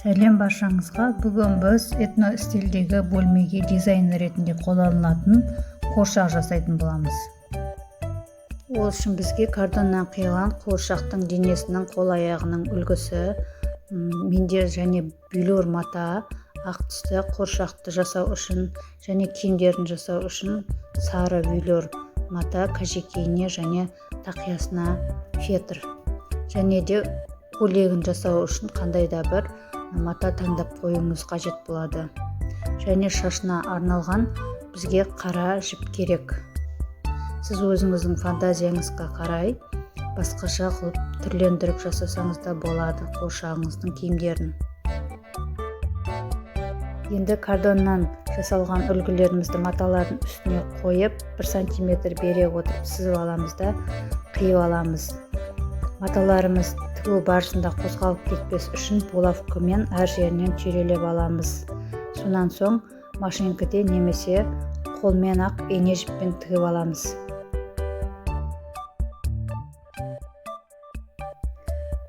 Сәлем баршаңызға. Бүгін біз этно стильдегі бөлмеге дизайн ретінде қолданылатын қуыршақ жасайтын боламыз. Ол үшін бізге картоннан қиылған қуыршақтың денесінің қол-аяғының үлгісі, мендер және бүйір мата, ақ түсті қуыршақты жасау үшін және киімдерін жасау үшін сары бүйір мата, кажекейіне және тақиясына фетр, және де көйлегін жасау үшін қандай да бір мата таңдап қоюыңыз қажет болады. Және шашына арналған бізге қара жіп керек. Сіз өзіңіздің фантазияңызға қарай басқаша қылып түрлендіріп жасасаңыз да болады қуыршағыңыздың киімдерін. Енді картоннан жасалған үлгілерімізді маталардың үстіне қойып 1 см бере отырып сызып аламыз да қиып аламыз. Маталарымыз тігу барысында қозғалып кетпес үшін булавкамен әр жерінен түйрелеп аламыз. Сонан соң машинкаде немесе қолмен ақ ине жіппен тігіп аламыз.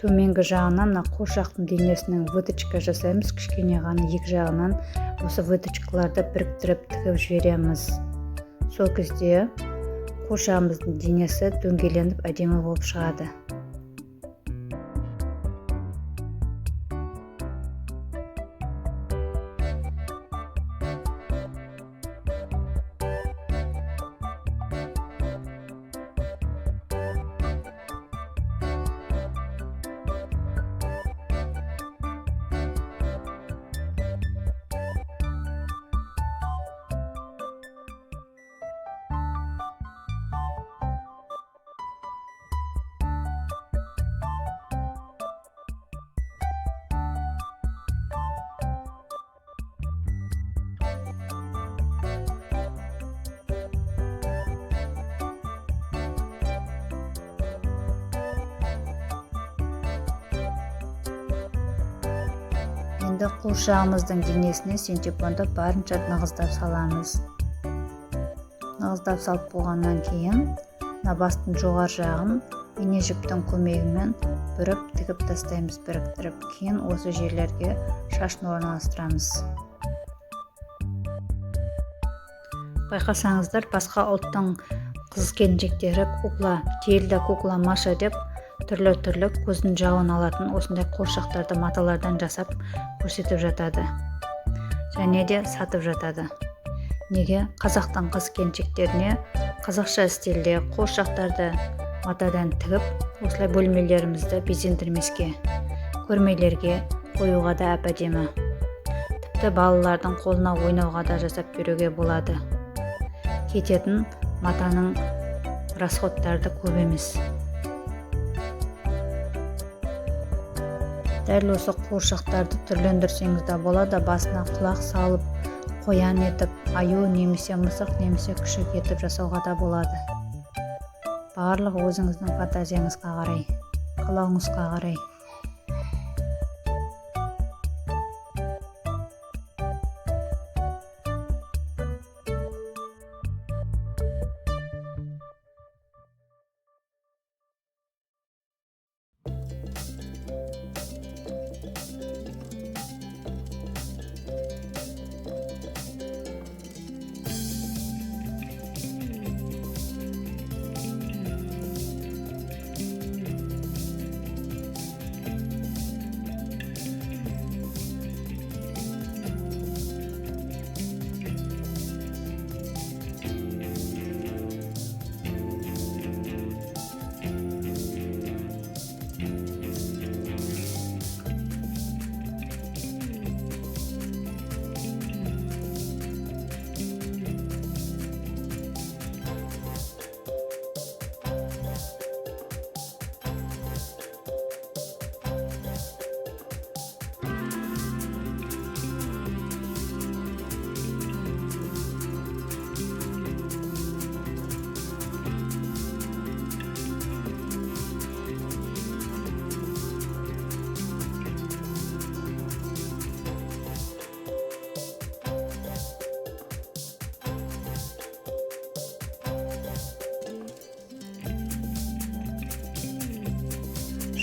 Төменгі жағынан қуыршақтың денесінің выточка жасаймыз. Кішкене ғана екі жағынан осы выточкаларды біріктіріп тігіп жібереміз. Сол кезде қуыршағымыздың денесі дөңгеленіп әдемі болып шығады. Енді қуыршағымыздың денесіне синтепонды барынша нығыздап саламыз. Нығыздап салып болғаннан кейін бастың жоғар жағын ине жіптің көмегімен бүріп тігіп тастаймыз, біріктіріп. Кейін осы жерлерге шашын орналастырамыз. Байқасаңыздар, басқа ұлттың қыз-келіншектері кукла, Тильда, кукла Маша деп түрлі көздің жауын алатын осындай қуыршақтарды маталардан жасап көрсетіп жатады. Және де сатып жатады. Неге? Қазақтың қыз-келіншектеріне қазақша стильде қуыршақтарды матадан тігіп, осылай бөлмелерімізді безендірмеске, көрмелерге қоюға да әп-әдемі. Тіпті балалардың қолына ойнауға да жасап беруге болады. Кететін матаның расходтарды көп емес. Дәл осы қуыршақтарды түрлендірсеңіз де болады. Басына құлақ салып, қоян етіп, аю немесе мысық немесе күшік етіп жасауға да болады. Барлығы өзіңіздің фантазияңызға қарай, қалауыңызға қарай.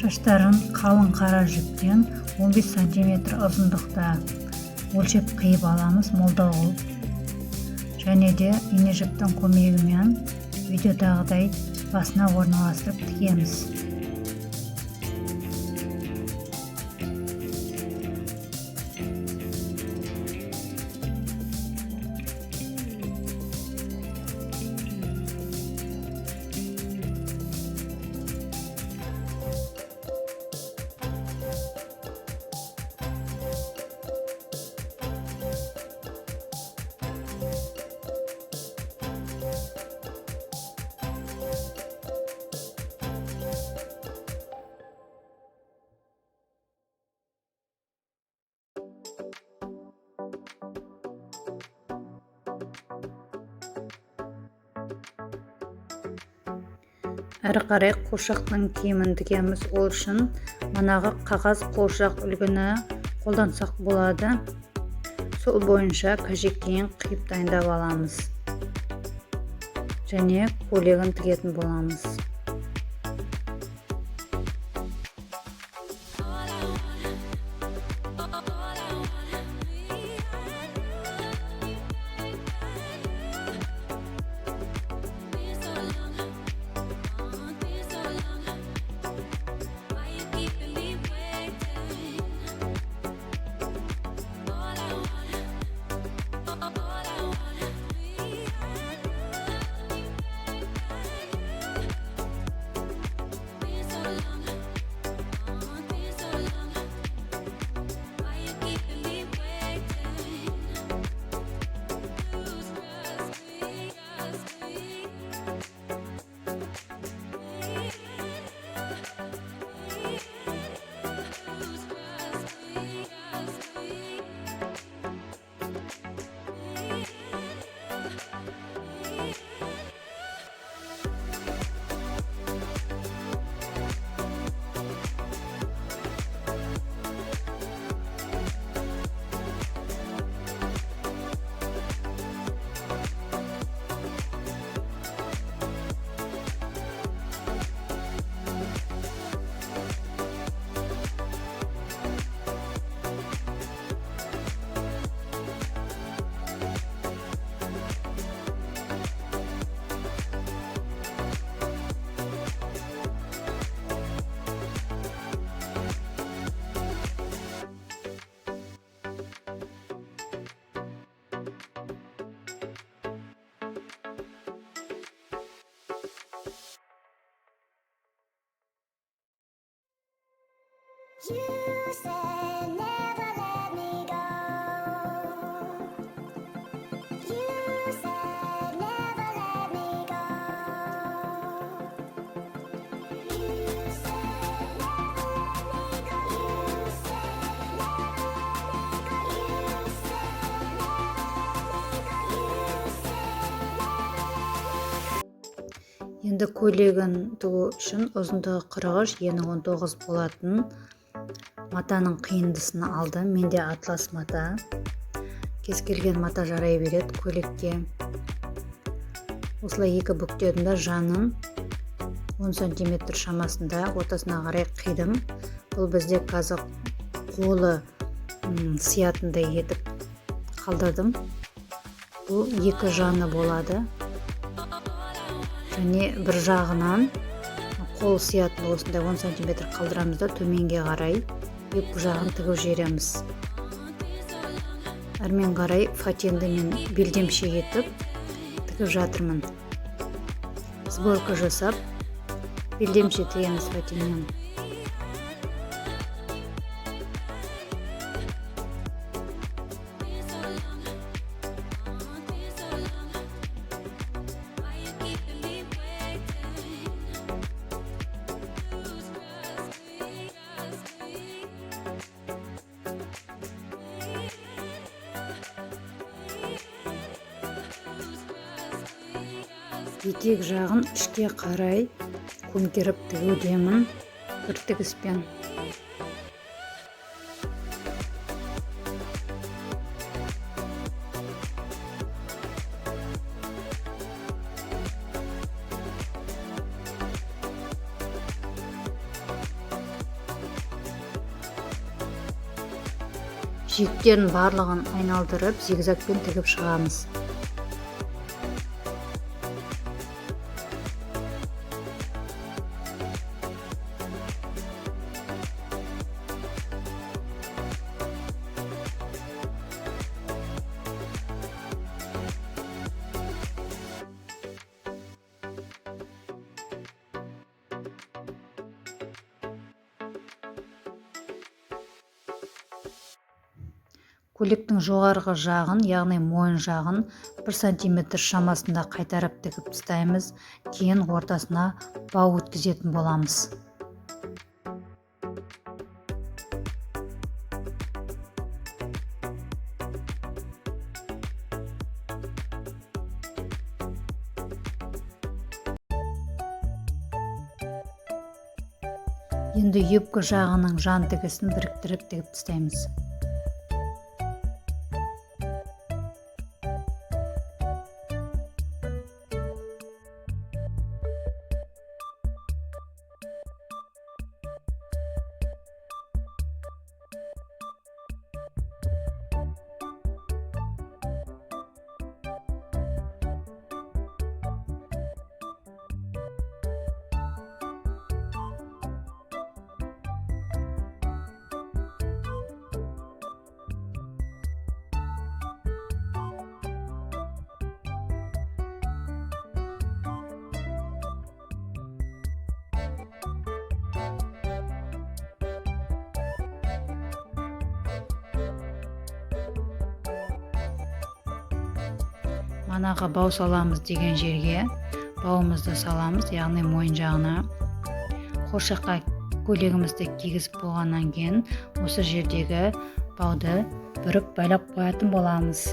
Шаштарын қалың қара жіптен 15 см ұзындықта өлшеп қиып аламыз молдау қылып. Және де ине жіптің көмегімен видеодағыдай басына орналастырып тігеміз. Әрі қарай қуыршақтың киімін тігеміз. Ол үшін манағы қағаз қуыршақ үлгіні қолдансақ болады. Сол бойынша қажекейін қиып дайындап аламыз. Және көйлегін тігетін боламыз. You said never let me go. You said never let me go. You said never let me go. You said never let me go. You said never let me go. Енді көйлегін тігу үшін ұзындығы 43, ені 19 болатын матаның қиындысын алдым. Менде атлас мата. Кез келген мата жарай береді көйлекке. Осылай екі бүктедім да жанын 10 см шамасында ортасына қарай қидым. Бұл бізде қазір қолы сиятындай етіп қалдырдым. Бұл екі жаны болады. Және бір жағынан қол сиятын осындай 10 см қалдырамыз да төменге қарай екі жағын тігіп жібереміз. Әрмен қарай фатенді мен белдемше етіп тігіп жатырмын. Сборка жасап белдемше тігеміз фатеннен. Етек жағын ішке қарай көмкеріп тігудемін бір тігіспен. жиектерін барлығын айналдырып зигзагпен тігіп шығамыз. Көйлектің жоғарғы жағын, яғни мойын жағын 1 см шамасында қайтарып тігіп тастаймыз, кейін ортасына бау өткізетін боламыз. Енді юбка жағының жан тігісін біріктіріп тігіп тастаймыз. Манаға бау саламыз деген жерге бауымызды саламыз, яғни мойын жағына. Қуыршаққа көйлегімізді кигізіп болғаннан кейін осы жердегі бауды бүріп байлап қоятын боламыз.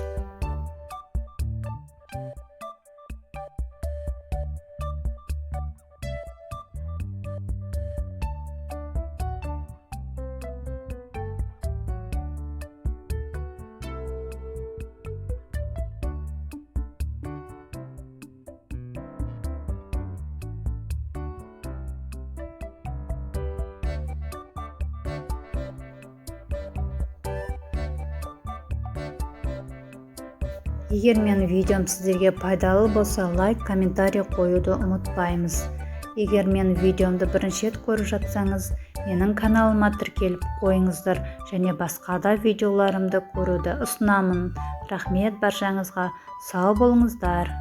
Егер менің видеом сіздерге пайдалы болса, лайк, комментарий қоюды ұмытпаймыз. Егер менің видеомды бірінші рет көріп жатсаңыз, менің каналыма тіркеліп қойыңыздар және басқа да видеоларымды көруді ұсынамын. Рахмет баршаңызға, сау болыңыздар.